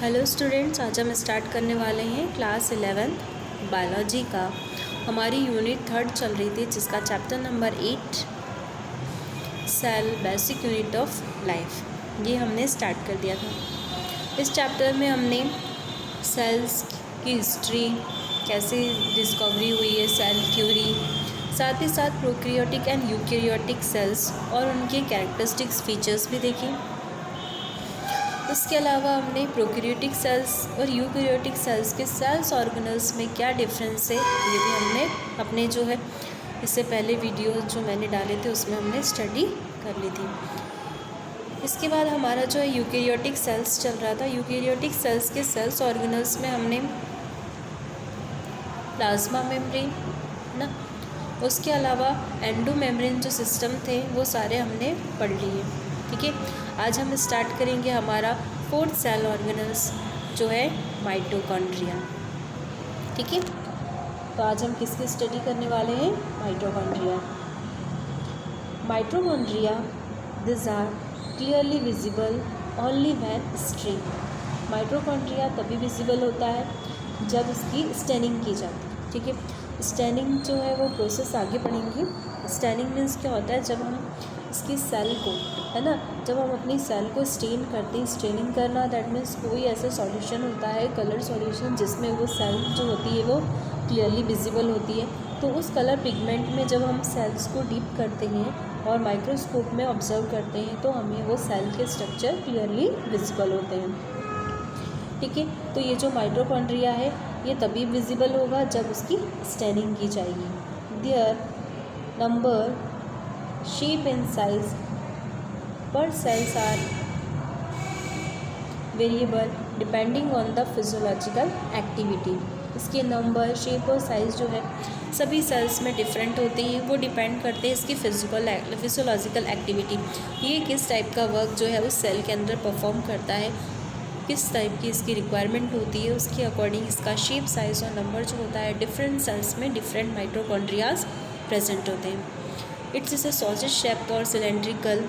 Hello students, आज हम start करने वाले हैं क्लास 11 बायोलॉजी का। हमारी यूनिट 3 चल रही थी जिसका chapter number 8 cell basic unit of life ये हमने स्टार्ट कर दिया था। इस चैप्टर में हमने सेल्स की हिस्ट्री, कैसे डिस्कवरी हुई है सेल थ्योरी, साथ ही साथ प्रोकैरियोटिक एंड यूकैरियोटिक सेल्स और उनके कैरेक्टरिस्टिक्स फीचर्स भी देखे। उसके अलावा हमने प्रोकैरियोटिक सेल्स और यूकैरियोटिक सेल्स के सेल्स ऑर्गेनल्स में क्या डिफरेंस है ये भी हमने अपने जो है इससे पहले वीडियो जो मैंने डाले थे उसमें हमने स्टडी कर ली थी। इसके बाद हमारा जो है यूकैरियोटिक सेल्स चल रहा था। यूकैरियोटिक सेल्स के सेल्स ऑर्गेनल्स में हमने प्लाज्मा मेम्ब्रेन ना, उसके अलावा एंडो मेम्ब्रेन जो सिस्टम थे वो सारे हमने पढ़ लिए। ठीक है, आज हम स्टार्ट करेंगे हमारा 4th सेल ऑर्गेनल्स जो है माइटोकॉन्ड्रिया। ठीक है, तो आज हम किसकी स्टडी करने वाले हैं? Mitochondria. Mitochondria this are clearly visible only when strain. Mitochondria तभी विजिबल होता है जब इसकी स्टेनिंग की जाती है। ठीक है, स्टेनिंग जो है वो प्रोसेस आगे बढ़ेंगी। स्टेनिंग मीन्स क्या होता है? जब हम इसकी सेल को है ना, जब हम अपनी सेल को स्टेन करते हैं, स्टेनिंग करना दैट मीन्स कोई ऐसा सॉल्यूशन होता है, कलर सॉल्यूशन, जिसमें वो सेल जो होती है वो क्लियरली विजिबल होती है। तो उस कलर पिगमेंट में जब हम सेल्स को डीप करते हैं और माइक्रोस्कोप में ऑब्जर्व करते हैं तो हमें वो सेल के स्ट्रक्चर क्लियरली विजिबल होते हैं। ठीक है, तो ये जो माइटोकॉन्ड्रिया है ये तभी विजिबल होगा जब उसकी स्टेनिंग की जाएगी। Their number, shape and size पर cells are variable depending on the physiological activity. इसके नंबर, शेप और साइज़ जो है सभी सेल्स में डिफरेंट होते हैं। वो डिपेंड करते हैं इसकी फिजियोलॉजिकल एक्टिविटी, ये किस टाइप का वर्क जो है उस सेल के अंदर परफॉर्म करता है, किस टाइप की इसकी रिक्वायरमेंट होती है, उसके अकॉर्डिंग इसका शेप, साइज़ और नंबर जो होता है। डिफरेंट सेल्स में डिफरेंट माइटोकॉन्ड्रियाज प्रेजेंट होते हैं। It's is a sausage shape और सिलेंड्रिकल,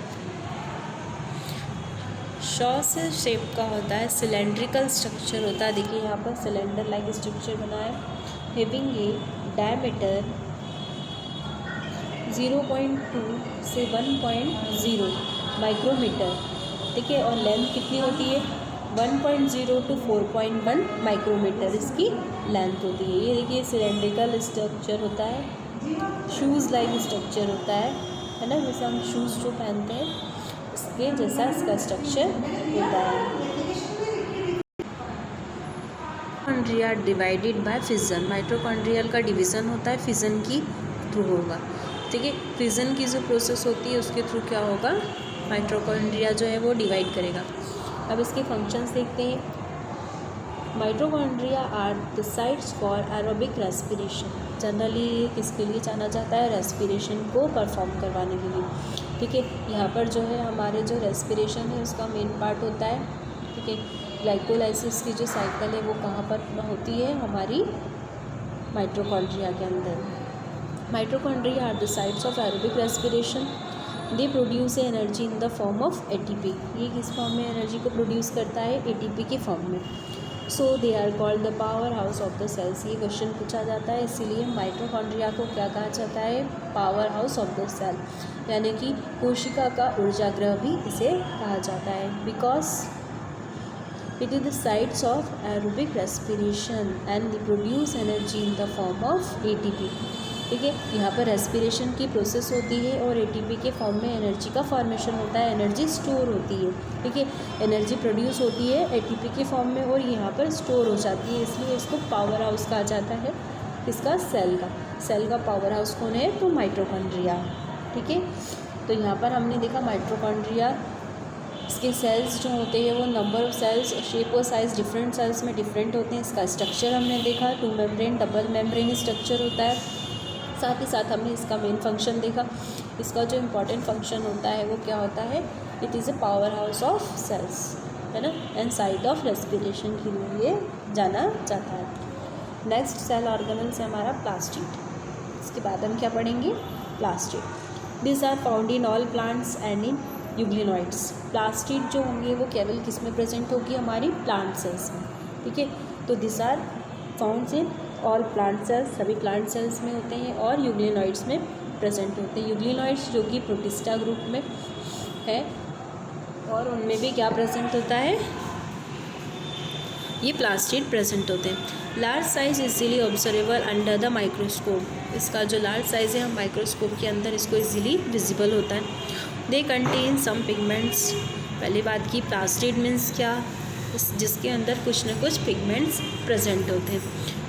सॉसेज शेप का होता है, सिलेंड्रिकल स्ट्रक्चर होता है। देखिए यहाँ पर सिलेंडर लाइक स्ट्रक्चर बना है, हैविंग ए डायमीटर 0.2 से 1.0 माइक्रोमीटर। ठीक है, और लेंथ कितनी होती है? 1.0 टू 4.1 माइक्रोमीटर इसकी लेंथ होती है। ये देखिए सिलेंड्रिकल स्ट्रक्चर होता है, शूज़ लाइक स्ट्रक्चर होता है ना, जैसे हम शूज़ जो पहनते हैं इसके जैसा इसका स्ट्रक्चर होता है। Mitochondria divided by fission. Mitochondrial का डिवीज़न होता है फिजन की थ्रू होगा। ठीक है, फिजन की जो प्रोसेस होती है उसके थ्रू क्या होगा? माइटोकॉन्ड्रिया जो है वो डिवाइड करेगा। अब इसके फंक्शंस देखते हैं। Mitochondria are the sites for aerobic respiration. Generally किसके लिए जाना जाता है? रेस्पिरेशन को परफॉर्म करवाने के लिए। ठीक है, यहाँ पर जो है हमारे जो रेस्पिरेशन है उसका मेन पार्ट होता है। ठीक है, ग्लाइकोलाइसिस की जो साइकिल है वो कहाँ पर होती है? हमारी माइटोकॉन्ड्रिया के अंदर। Mitochondria are the sites of aerobic respiration. They produce energy in the form of ATP. ये किस फॉर्म में एनर्जी को प्रोड्यूस करता है? एटीपी के फॉर्म में। So they are called the power house of the cells. ये क्वेश्चन पूछा जाता है, इसीलिए माइटोकॉन्ड्रिया को क्या कहा जाता है? Power house of the cell, यानी कि कोशिका का ऊर्जागृह भी इसे कहा जाता है। Because it is the sites of aerobic respiration and they produce energy in the form of ATP. ठीक है, यहाँ पर रेस्पिरेशन की प्रोसेस होती है और एटीपी के फॉर्म में एनर्जी का फॉर्मेशन होता है, एनर्जी स्टोर होती है। ठीक है, एनर्जी प्रोड्यूस होती है एटीपी के फॉर्म में और यहाँ पर स्टोर हो जाती है, इसलिए इसको पावर हाउस कहा जाता है। इसका सेल का पावर हाउस कौन है? तो माइटोकॉन्ड्रिया। ठीक है, तो यहाँ पर हमने देखा माइटोकॉन्ड्रिया, इसके सेल्स जो होते हैं वो नंबर ऑफ सेल्स, शेप और साइज़ डिफरेंट सेल्स में डिफरेंट होते हैं। इसका स्ट्रक्चर हमने देखा, 2 मेम्ब्रेन, डबल मेम्ब्रेन स्ट्रक्चर होता है। साथ ही साथ हमने इसका मेन फंक्शन देखा। इसका जो इम्पॉर्टेंट फंक्शन होता है वो क्या होता है? It is a power house of cells, है ना, एंड साइट ऑफ रेस्पिरेशन के लिए जाना जाता है। नेक्स्ट सेल ऑर्गेनल से हमारा प्लास्टिड। इसके बाद हम क्या पढ़ेंगे? Plastid. This are found in all plants and in euglenoids. Plastid जो होंगे वो केवल किस में प्रेजेंट होगी, हमारी प्लांट सेल्स में, ठीक है। तो this are found in all plant cells, सभी प्लांट सेल्स में होते हैं और यूग्लिनॉइड्स में प्रेजेंट होते हैं। यूग्लिनॉइड्स जो कि प्रोटिस्टा ग्रुप में है और उनमें भी क्या प्रेजेंट होता है, ये प्लास्टिड प्रेजेंट होते हैं। Large size easily observable under the microscope, इसका जो लार्ज साइज़ है हम माइक्रोस्कोप के अंदर इसको इजीली विजिबल होता है। दे कंटेन सम पिगमेंट्स, पहली बात की प्लास्टिड मीन्स क्या, जिसके अंदर कुछ न कुछ पिगमेंट्स प्रेजेंट होते हैं,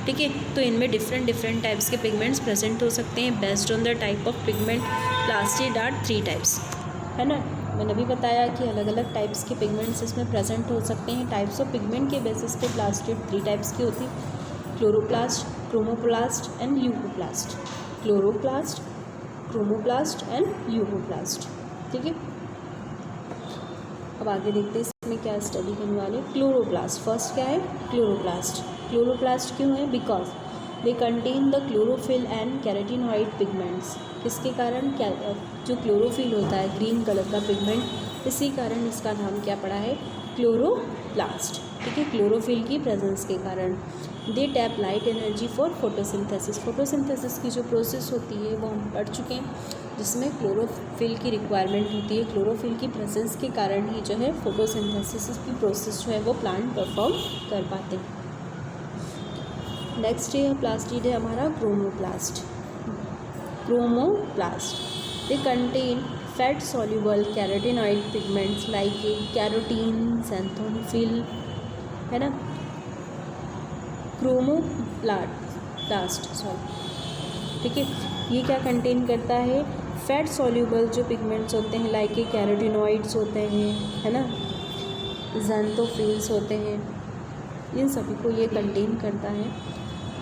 ठीक है। तो इनमें डिफरेंट टाइप्स के पिगमेंट्स प्रेजेंट हो सकते हैं। Based on the type of pigment plastid are 3 types, है ना। मैंने अभी बताया कि अलग अलग टाइप्स के पिगमेंट्स इसमें प्रेजेंट हो सकते हैं। टाइप्स ऑफ पिगमेंट के बेसिस पे प्लास्टिड 3 टाइप्स की होती है, chloroplast, chromoplast and leucoplast. Chloroplast, chromoplast and leucoplast, ठीक है। अब आगे देखते हैं इसमें क्या स्टडी करने वाले। क्लोरोप्लास्ट, फर्स्ट क्या है, क्लोरोप्लास्ट। क्लोरोप्लास्ट क्यों है, because they contain the chlorophyll and carotenoid pigments, किसके कारण, क्या जो क्लोरोफिल होता है ग्रीन कलर का पिगमेंट, इसी कारण इसका नाम क्या पड़ा है, क्लोरोप्लास्ट, ठीक है, क्लोरोफिल की प्रेजेंस के कारण। They tap light energy for photosynthesis, photosynthesis की जो प्रोसेस होती है वो हम पढ़ चुके हैं, जिसमें क्लोरोफिल की रिक्वायरमेंट होती है। क्लोरोफिल की प्रेजेंस के कारण ही जो है फोटोसिंथेसिस की प्रोसेस जो है वो प्लांट परफॉर्म कर पाते हैं। नेक्स्ट है प्लास्टिड है हमारा chromoplast. Chromoplast, they contain fat soluble carotenoid pigments like carotene, xanthophyll, है ना। क्रोमोप्लास्ट सॉरी, ठीक है, ये क्या कंटेन करता है, फैट सॉल्युबल जो पिगमेंट्स होते हैं लाइक कैरोटीनॉइड्स होते हैं, है ना, xanthophyll होते हैं, इन सभी को ये कंटेन करता है।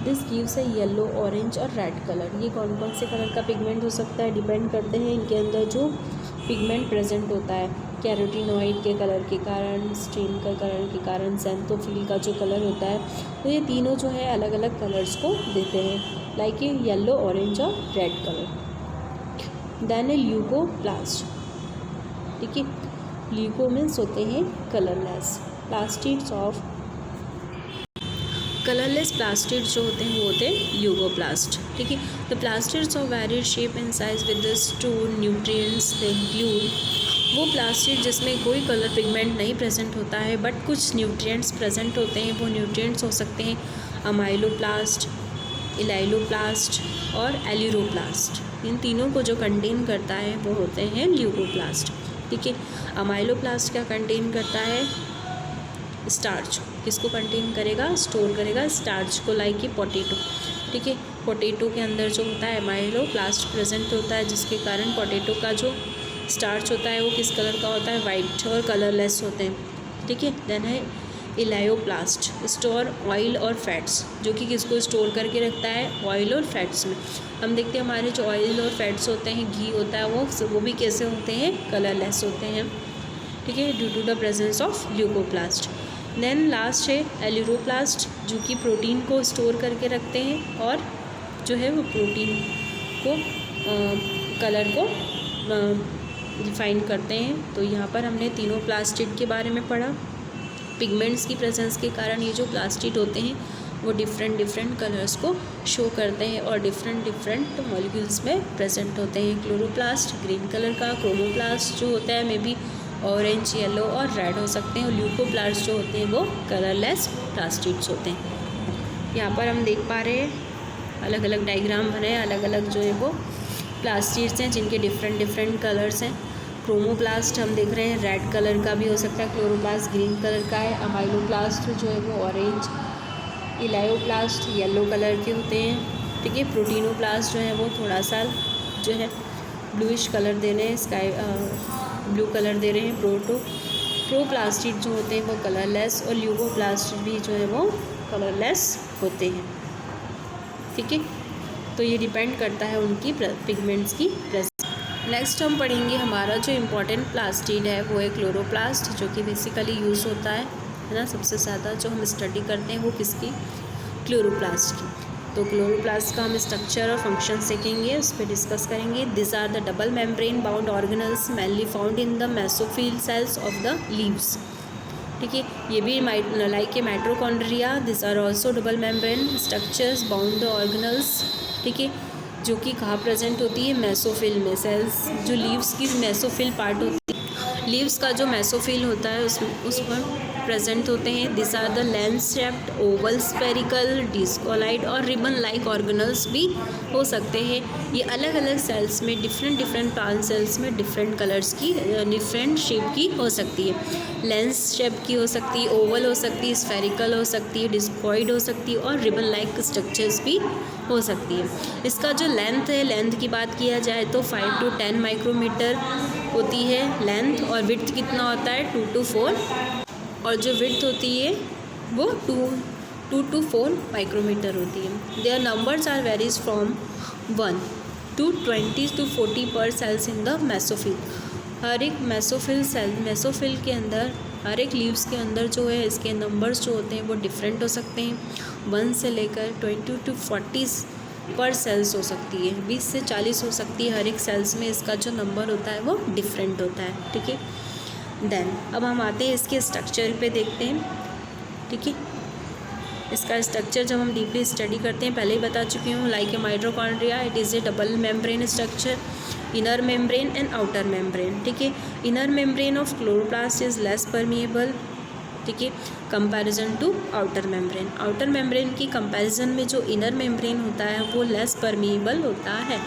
This gives A yellow, orange और रेड कलर। ये कौन कौन से कलर का पिगमेंट हो सकता है, डिपेंड करते हैं इनके अंदर जो पिगमेंट प्रेजेंट होता है। कैरोटीनॉइड के कलर के कारण, स्ट्रीन का कलर के कारण, xanthophyll का जो कलर होता है, तो ये तीनों जो है अलग अलग कलर्स को देते हैं, लाइक ये येलो, ऑरेंज और रेड कलर। देन ए ल्यूकोप्लास्ट, ठीक है, ल्यूको मीन्स होते हैं colourless. Plastids of colourless plastid जो होते हैं वो होते हैं ल्यूकोप्लास्ट, ठीक है। The plastids of various shape and size with the store nutrients they include, वो प्लास्टिड जिसमें कोई कलर पिगमेंट नहीं प्रेजेंट होता है बट कुछ न्यूट्रिएंट्स प्रेजेंट होते हैं। वो न्यूट्रिएंट्स हो सकते हैं अमाइलोप्लास्ट, इलाइलोप्लास्ट और एलिरोप्लास्ट। इन तीनों को जो कंटेन करता है वो होते हैं ल्यूकोप्लास्ट, ठीक है। अमाइलोप्लास्ट क्या कंटेन करता है, स्टार्च, किसको कंटेन करेगा, स्टोर करेगा स्टार्च को, लाइक कि पोटैटो, ठीक है। पोटैटो के अंदर जो होता है अमाइलोप्लास्ट प्रेजेंट होता है, जिसके कारण पोटैटो का जो स्टार्च होता है वो किस कलर का होता है, वाइट और कलरलेस होते हैं, ठीक है। देन है इलायोप्लास्ट, स्टोर ऑयल और फैट्स, जो कि किसको स्टोर करके रखता है, ऑयल और फैट्स में। हम देखते हैं हमारे जो ऑयल और फैट्स होते हैं, घी होता है, वो भी कैसे होते हैं, कलरलेस होते हैं, ठीक है, due to the presence of leucoplast. Then last है एलिरोप्लास्ट, जो कि प्रोटीन को स्टोर करके रखते हैं और जो है वो प्रोटीन को कलर को डिफाइन करते हैं। तो यहाँ पर हमने तीनों प्लास्टिड के बारे में पढ़ा। पिगमेंट्स की प्रेजेंस के कारण ये जो प्लास्टिड होते हैं वो डिफरेंट कलर्स को शो करते हैं और डिफरेंट मॉलिक्यूल्स में प्रेजेंट होते हैं। क्लोरोप्लास्ट ग्रीन कलर का, क्रोमोप्लास्ट जो होता है मे बी ऑरेंज, येलो और रेड हो सकते हैं, और ल्यूकोप्लास्ट जो होते हैं वो कलरलेस प्लास्टिड्स होते हैं। यहाँ पर हम देख पा रहे हैं अलग अलग डायग्राम बने हैं, अलग अलग जो है वो प्लास्टिड्स हैं जिनके डिफरेंट कलर्स हैं। क्रोमोप्लास्ट हम देख रहे हैं रेड कलर का भी हो सकता है, क्लोरोप्लास्ट ग्रीन कलर का है, अमाइलोप्लास्ट जो है वो ऑरेंज, इलायोप्लास्ट येलो कलर के होते हैं, ठीक है। प्रोटीनोप्लास्ट जो है वो थोड़ा सा जो है ब्लूइश कलर दे रहे हैं, स्काई ब्लू कलर दे रहे हैं। प्रोप्लास्टिड जो होते हैं वो कलरलेस, और ल्यूकोप्लास्टिड भी जो है वो कलरलेस होते हैं, ठीक है। तो ये डिपेंड करता है उनकी पिगमेंट्स की प्रेजेंस। नेक्स्ट हम पढ़ेंगे हमारा जो इम्पोर्टेंट प्लास्टिड है वो है क्लोरोप्लास्ट, जो कि बेसिकली यूज़ होता है ना, सबसे ज़्यादा जो हम स्टडी करते हैं वो किसकी, क्लोरोप्लास्ट की। तो क्लोरोप्लास्ट का हम स्ट्रक्चर और फंक्शन सीखेंगे, उस पर डिस्कस करेंगे। This are the double membrane bound organelles mainly found in the mesophyll cells of the leaves. ठीक है, ये भी like a mitochondria, this are also double membrane structures bound the organelles. ठीक है, जो कि कहाँ प्रेजेंट होती है, मेसोफिल में। सेल्स जो लीव्स की मेसोफिल पार्ट होती है, लीव्स का जो मेसोफिल होता है उस पर प्रेजेंट होते हैं। This are the lens shaped, oval, spherical, discoid और रिबन लाइक ऑर्गेनल्स भी हो सकते हैं। ये अलग अलग सेल्स में डिफरेंट प्लांट सेल्स में डिफरेंट कलर्स की, डिफरेंट शेप की हो सकती है। लेंस शेप की हो सकती है, ओवल हो सकती है, स्फेरिकल हो सकती है, डिस्कॉइड हो सकती है और रिबन लाइक स्ट्रक्चर्स भी हो सकती है। इसका जो लेंथ है, लेंथ की बात किया जाए तो 5 to 10 माइक्रोमीटर होती है लेंथ, और विड्थ कितना होता है 2 to 4, और जो विड्थ होती है वो 2 to 4 माइक्रोमीटर होती है। Their numbers are varies from 1 to 20 to 40 पर सेल्स इन द मेसोफिल। हर एक मेसोफिल के अंदर, हर एक लीव्स के अंदर जो है इसके नंबर्स जो होते हैं वो डिफरेंट हो सकते हैं। 1 से लेकर 20 to 40 पर सेल्स हो सकती है, 20 से 40 हो सकती है। हर एक सेल्स में इसका जो नंबर होता है वो डिफरेंट होता है। ठीक है, देन अब हम आते हैं इसके स्ट्रक्चर पे, देखते हैं। ठीक है, इसका स्ट्रक्चर जब हम डीपली स्टडी करते हैं, पहले ही बता चुकी हूँ, like a mitochondria it is a double membrane structure, inner membrane and outer membrane. ठीक है, inner membrane of chloroplast is less permeable, ठीक है, comparison to outer membrane. Outer membrane की कंपैरिजन में जो इनर मेम्ब्रेन होता है वो लेस परमिएबल होता है।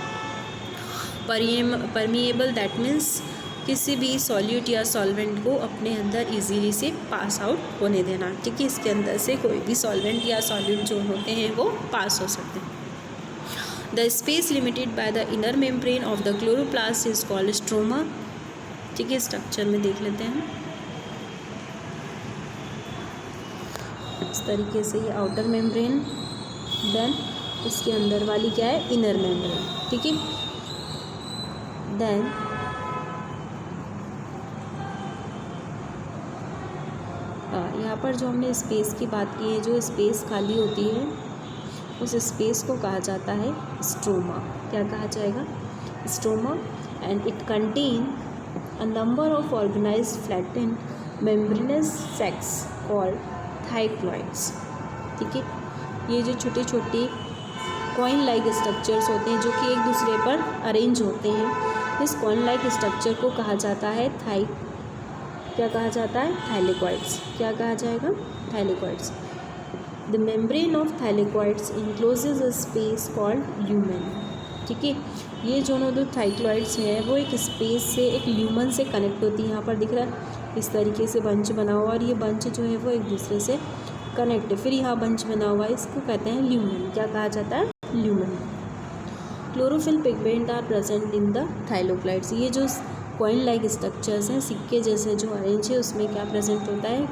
परमिएबल दैट मीन्स किसी भी सॉल्यूट या सॉल्वेंट को अपने अंदर इजीली से पास आउट होने देना। ठीक है, इसके अंदर से कोई भी सॉल्वेंट या सॉल्यूट जो होते हैं वो पास हो सकते हैं। The space limited by the inner membrane of the chloroplast is called stroma. ठीक है, स्ट्रक्चर में देख लेते हैं। इस तरीके से ये आउटर मेम्ब्रेन, देन इसके अंदर वाली क्या है, इनर मेम्ब्रेन। ठीक है, देन यहाँ पर जो हमने स्पेस की बात की है, जो स्पेस खाली होती है उस स्पेस को कहा जाता है स्ट्रोमा। क्या कहा जाएगा, stroma. And it contain a number of organised flattened membranous sacs called thylakoids. ठीक है, ये जो छोटे छोटे कॉइन लाइक स्ट्रक्चर्स होते हैं जो कि एक दूसरे पर अरेंज होते हैं, इस कॉइन लाइक स्ट्रक्चर को कहा जाता है क्या कहा जाता है, थाइलेकॉइड्स। क्या कहा जाएगा, thylakoids. The membrane of thylakoids encloses a space called lumen. ठीक है, ये जो थाइक्लॉइड्स हैं वो एक स्पेस से, एक ल्यूमन से कनेक्ट होती है। यहाँ पर दिख रहा है इस तरीके से बंच बना हुआ, और ये बंच जो है वो एक दूसरे से कनेक्ट है। फिर यहाँ बंच बना हुआ है, इसको कहते हैं ल्यूमेन। क्या कहा जाता है, lumen. Chlorophyll pigment are present in the thylakoids. ये जो कॉइन लाइक स्ट्रक्चर्स हैं, सिक्के जैसे जो अरेंज है, उसमें क्या प्रेजेंट होता है,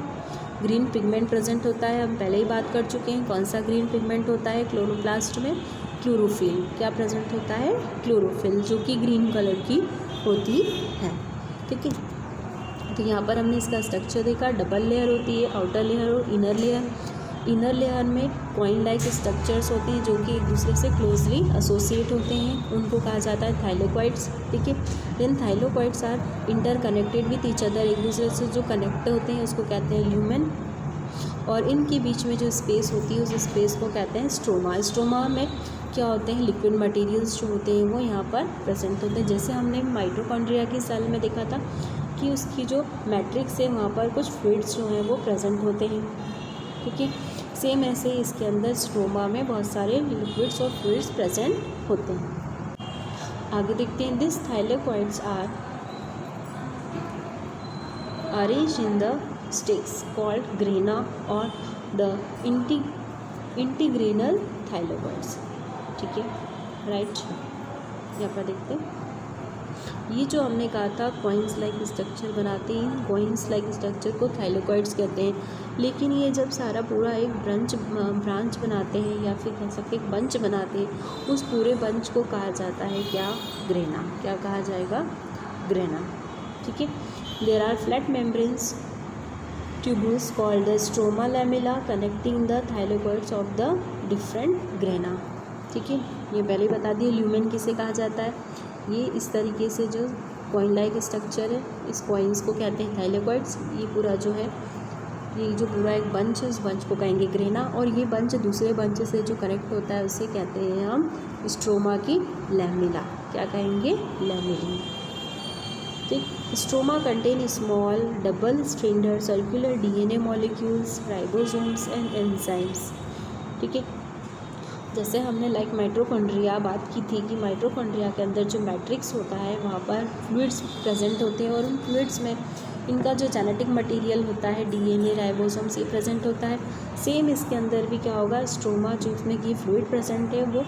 ग्रीन पिगमेंट प्रेजेंट होता है। हम पहले ही बात कर चुके हैं कौन सा ग्रीन पिगमेंट होता है क्लोरोप्लास्ट में, क्लोरोफिल। क्या प्रेजेंट होता है, क्लोरोफिल, जो कि ग्रीन कलर की होती है। ठीक है, तो यहाँ पर हमने इसका स्ट्रक्चर देखा, डबल लेयर होती है, आउटर लेयर और इनर लेयर। इनर लेयर में कॉइन लाइक स्ट्रक्चर्स होते हैं जो कि एक दूसरे से क्लोजली एसोसिएट होते हैं, उनको कहा जाता है थाइलोकॉइड्स। ठीक है, then thylakoids are interconnected with each other, एक दूसरे से जो कनेक्ट होते हैं उसको कहते हैं ल्यूमेन, और इनके बीच में जो स्पेस होती है उस स्पेस को कहते हैं स्ट्रोमा। स्ट्रोमा में क्या होते हैं, लिक्विड मटेरियल्स जो होते हैं वो यहाँ पर प्रेजेंट होते हैं। जैसे हमने माइटोकॉन्ड्रिया की सेल में देखा था कि उसकी जो मैट्रिक्स है वहाँ पर कुछ फ्लूइड्स जो हैं वो प्रेजेंट होते हैं। ठीक है, सेम ऐसे ही इसके अंदर स्ट्रोमा में बहुत सारे लिक्विड्स और फ्लूइड्स प्रेजेंट होते हैं। आगे देखते हैं, this thylakoids are arranged in the stacks called grana और द इंटीग्रेनल थाइलेकॉइड्स। ठीक है, राइट, यहाँ पर देखते हैं, ये जो हमने कहा था कॉइन्स लाइक स्ट्रक्चर बनाते हैं, कॉइन्स लाइक स्ट्रक्चर को थाइलेकॉइड्स कहते हैं। लेकिन ये जब सारा पूरा एक ब्रांच बनाते हैं, या फिर कह सकते एक बंच बनाते हैं, उस पूरे बंच को कहा जाता है क्या, ग्रेना। क्या कहा जाएगा, ग्रेना। ठीक है, there are flat membranes tubules called the stroma lamella connecting the thylakoids of the different grana। ठीक है, ये पहले बता दिए। ल्यूमेन किसे कहा जाता है? ये इस तरीके से जो कॉइन लाइक स्ट्रक्चर है, इस कॉइन्स को कहते हैं थाइलेकॉइड्स। ये पूरा जो है, ये जो पूरा एक बंच है, उस बंच को कहेंगे ग्रेना। और ये बंच दूसरे बंच से जो कनेक्ट होता है उसे कहते हैं हम स्ट्रोमा की लैमिला। क्या कहेंगे? लैमिली। ठीक। Stroma contain small double stranded circular DNA molecules, ribosomes and enzymes. ठीक है, जैसे हमने लाइक माइटोकॉन्ड्रिया बात की थी कि माइटोकॉन्ड्रिया के अंदर जो मैट्रिक्स होता है वहाँ पर फ्लूइड्स प्रेजेंट होते हैं और उन फ्लूइड्स में इनका जो जेनेटिक मटेरियल होता है, डीएनए, राइबोसोम्स, ये प्रेजेंट होता है। सेम इसके अंदर भी क्या होगा? स्ट्रोमा जो उसमें की फ्लूइड प्रेजेंट है वो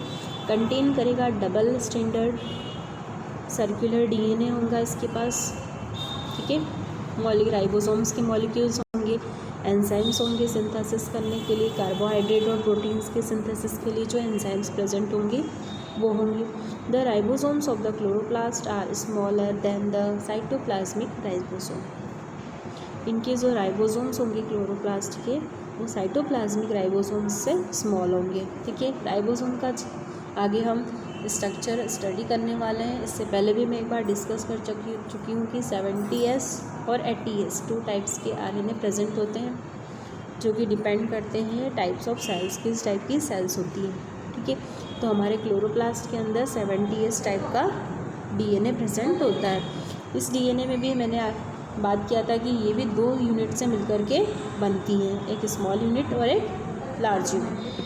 कंटेन करेगा डबल स्टैंडर्ड सर्कुलर डीएनए होगा इसके पास। ठीक है, राइबोसोम्स के मॉलिक्यूल्स होंगे, एंजाइम्स होंगे सिंथेसिस करने के लिए, कार्बोहाइड्रेट और प्रोटीन्स के सिंथेसिस के लिए जो एंजाइम्स प्रेजेंट होंगे वो होंगे। The ribosomes of the chloroplast are smaller than the cytoplasmic ribosome. इनके जो राइबोसोम्स होंगे क्लोरोप्लास्ट के, वो साइटोप्लाज्मिक राइबोसोम्स से स्मॉल होंगे। ठीक है, राइबोसोम का आगे हम स्ट्रक्चर स्टडी करने वाले हैं। इससे पहले भी मैं एक बार डिस्कस कर चुकी हूँ कि 70S और 80S 2 टाइप्स के आरएनए प्रेजेंट होते हैं, जो कि डिपेंड करते हैं टाइप्स ऑफ सेल्स, किस टाइप की सेल्स होती है। ठीक है, तो हमारे क्लोरोप्लास्ट के अंदर 70S टाइप का डीएनए प्रेजेंट होता है। इस डीएनए में भी मैंने बात किया था कि ये भी 2 यूनिट से मिलकर के बनती हैं, एक स्मॉल यूनिट और एक लार्ज यूनिट।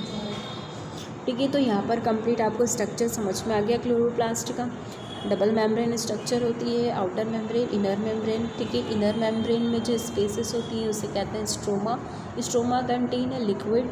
ठीक है, तो यहाँ पर कंप्लीट आपको स्ट्रक्चर समझ में आ गया क्लोरोप्लास्ट का। डबल मेम्ब्रेन स्ट्रक्चर होती है, आउटर मेम्ब्रेन, इनर मेम्ब्रेन। ठीक है, इनर मेम्ब्रेन में जो स्पेसेस होती है उसे कहते हैं stroma. Stroma contain a liquid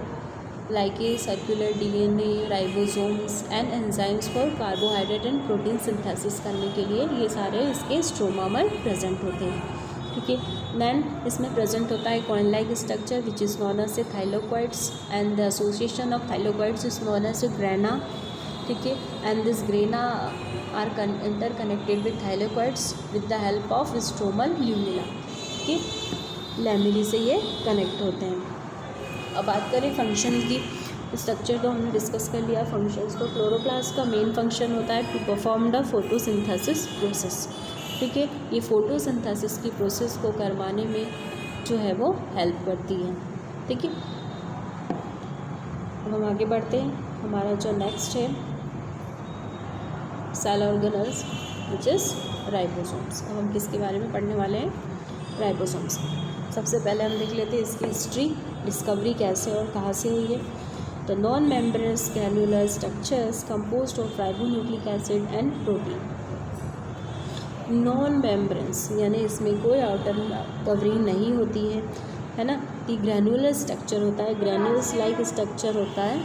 like a circular DNA, ribosomes and enzymes for carbohydrate and protein synthesis करने के लिए ये सारे इसके स्ट्रोमा में प्रेजेंट होते हैं। ठीक है, देन इसमें प्रेजेंट होता है coin like structure which is known as a thylakoids and the association of thylakoids is known as a grana. ठीक है, and this grana are interconnected with thylakoids with the help of stromal lamellae. ठीक है, lamellae से ये connect होते हैं। अब बात करें फंक्शन की। स्ट्रक्चर तो हमने डिस्कस कर लिया। फंक्शंस तो क्लोरोप्लास्ट का मेन फंक्शन होता है to perform the photosynthesis process. ठीक है, ये फोटोसिंथेसिस की प्रोसेस को करवाने में जो है वो हेल्प करती है। ठीक है, अब हम आगे बढ़ते हैं। हमारा जो नेक्स्ट है cell organelles which is ribosomes. अब हम किसके बारे में पढ़ने वाले हैं? राइबोसोम्स। सबसे पहले हम देख लेते हैं इसकी हिस्ट्री, डिस्कवरी कैसे और कहाँ से हुई है। तो non membranes granular structures composed of ribonucleic acid and protein. Non membranes यानी इसमें कोई आउटर कवरिंग नहीं होती है ना। ये ग्रैन्युलर स्ट्रक्चर होता है, ग्रैन्यूल्स लाइक स्ट्रक्चर होता है।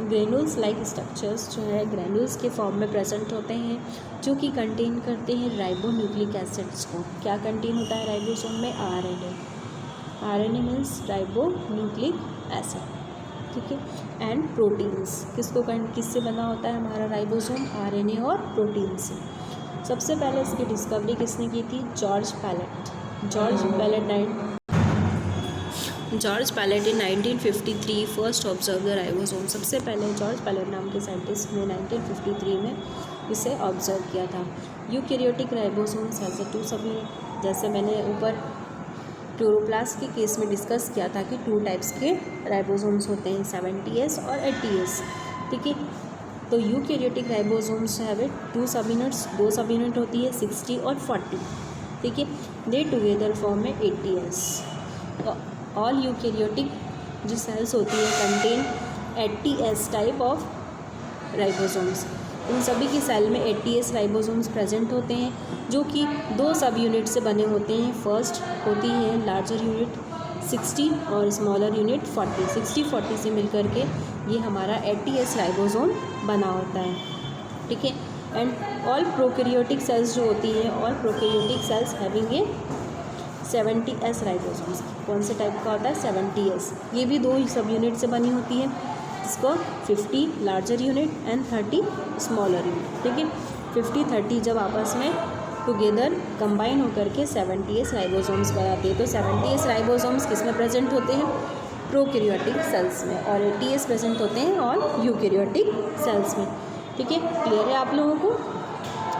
ग्रैन्यूल्स लाइक स्ट्रक्चर्स जो है ग्रैन्यूल्स के फॉर्म में प्रेजेंट होते हैं, जो कि कंटेन करते हैं राइबोन्यूक्लिक एसिड्स को। क्या कंटेन होता है राइबोसोम में? RNA. RNA means ribonucleic acid. ठीक है, एंड प्रोटीन्स। किससे बना होता है हमारा राइबोसोम? आरएनए और प्रोटीन से। सबसे पहले इसकी डिस्कवरी किसने की थी? George Palade. George Palade in 1953 first observe the ribosome. सबसे पहले जॉर्ज पैलेट नाम के साइंटिस्ट ने 1953 में इसे ऑब्जर्व किया था। Eukaryotic ribosomes has a 2 subunit. जैसे मैंने ऊपर क्लोरोप्लास्ट के केस में डिस्कस किया था कि 2 टाइप्स के राइबोसोम्स होते हैं, 70S और 80S। ठीक है, तो eukaryotic ribosomes have 2 subunits, 2 subunit होती है 60 और 40। ठीक है, दे टुगेदर फॉर्म में 80S। ऑल यूकैरियोटिक जो सेल्स होती है contain 80S type of ribosomes. इन सभी की सेल में 80S राइबोसोम्स प्रेजेंट होते हैं, जो कि 2 सब यूनिट से बने होते हैं। फर्स्ट होती है लार्जर यूनिट 60 और स्मॉलर यूनिट 40। 60-40 से मिलकर के ये हमारा 80S राइबोसोम बना होता है। ठीक है, एंड ऑल प्रोकैरियोटिक सेल्स जो होती हैं, all prokaryotic cells having a 70S ribosomes. कौन से टाइप का होता है? 70S। ये भी 2 सब यूनिट से बनी होती है, इसको 50 larger unit and 30 smaller unit. ठीक है, 50-30 जब आपस में टुगेदर कंबाइन होकर के 70s राइबोसोम्स बनाती है। तो 70s राइबोसोम्स किस में प्रेजेंट होते हैं? प्रोकैरियोटिक सेल्स में, और 80s प्रेजेंट होते हैं और यूकैरियोटिक सेल्स में। ठीक है, क्लियर है आप लोगों को?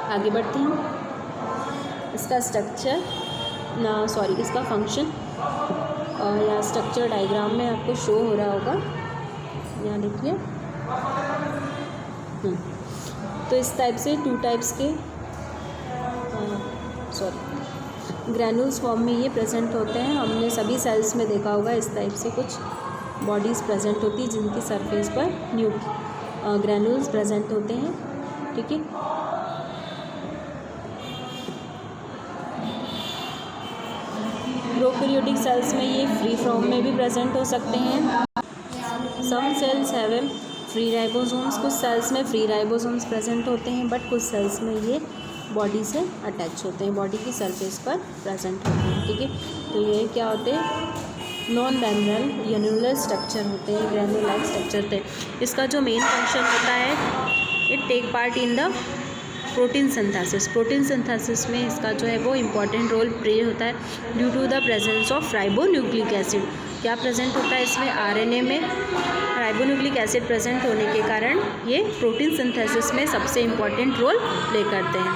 आगे बढ़ते हैं। इसका स्ट्रक्चर इसका फंक्शन यहाँ स्ट्रक्चर डायग्राम में आपको शो हो रहा होगा, यहाँ देखिए। तो इस टाइप से 2 टाइप्स के ग्रैनुल्स फॉर्म में ये प्रेजेंट होते हैं। हमने सभी सेल्स में देखा होगा इस टाइप से कुछ बॉडीज़ प्रेजेंट होती है जिनकी सरफेस पर ग्रैनुल्स प्रेजेंट होते हैं। ठीक है, प्रोकैरियोटिक सेल्स में ये फ्री फॉर्म में भी प्रेजेंट हो सकते हैं। सम सेल्स हैव फ्री राइबोसोम्स, कुछ सेल्स में फ्री राइबोसोम्स प्रेजेंट होते हैं, बट कुछ सेल्स में ये बॉडी से अटैच होते हैं, बॉडी की सरफेस पर प्रेजेंट होते हैं। ठीक है, तो ये क्या होते हैं? नॉन मेम्ब्रेनल ग्रैनुलर स्ट्रक्चर होते हैं, ग्रैनुलाइट स्ट्रक्चर होते हैं। इसका जो मेन फंक्शन होता है, it take part in the protein synthesis. Protein synthesis में इसका जो है वो इम्पॉर्टेंट रोल प्ले होता है due to the presence of ribonucleic acid. क्या प्रेजेंट होता है इसमें? आरएनए में राइबोन्यूक्लिक एसिड प्रेजेंट होने के कारण ये प्रोटीन सिंथेसिस में सबसे इम्पॉर्टेंट रोल प्ले करते हैं।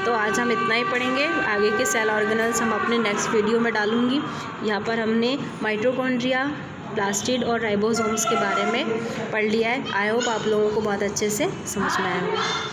तो आज हम इतना ही पढ़ेंगे, आगे के सेल ऑर्गेनल्स हम अपने नेक्स्ट वीडियो में डालूंगी। यहाँ पर हमने माइटोकॉन्ड्रिया, प्लास्टिड और राइबोसोम्स के बारे में पढ़ लिया है। आई होप आप लोगों को बहुत अच्छे से समझ में आया होगा।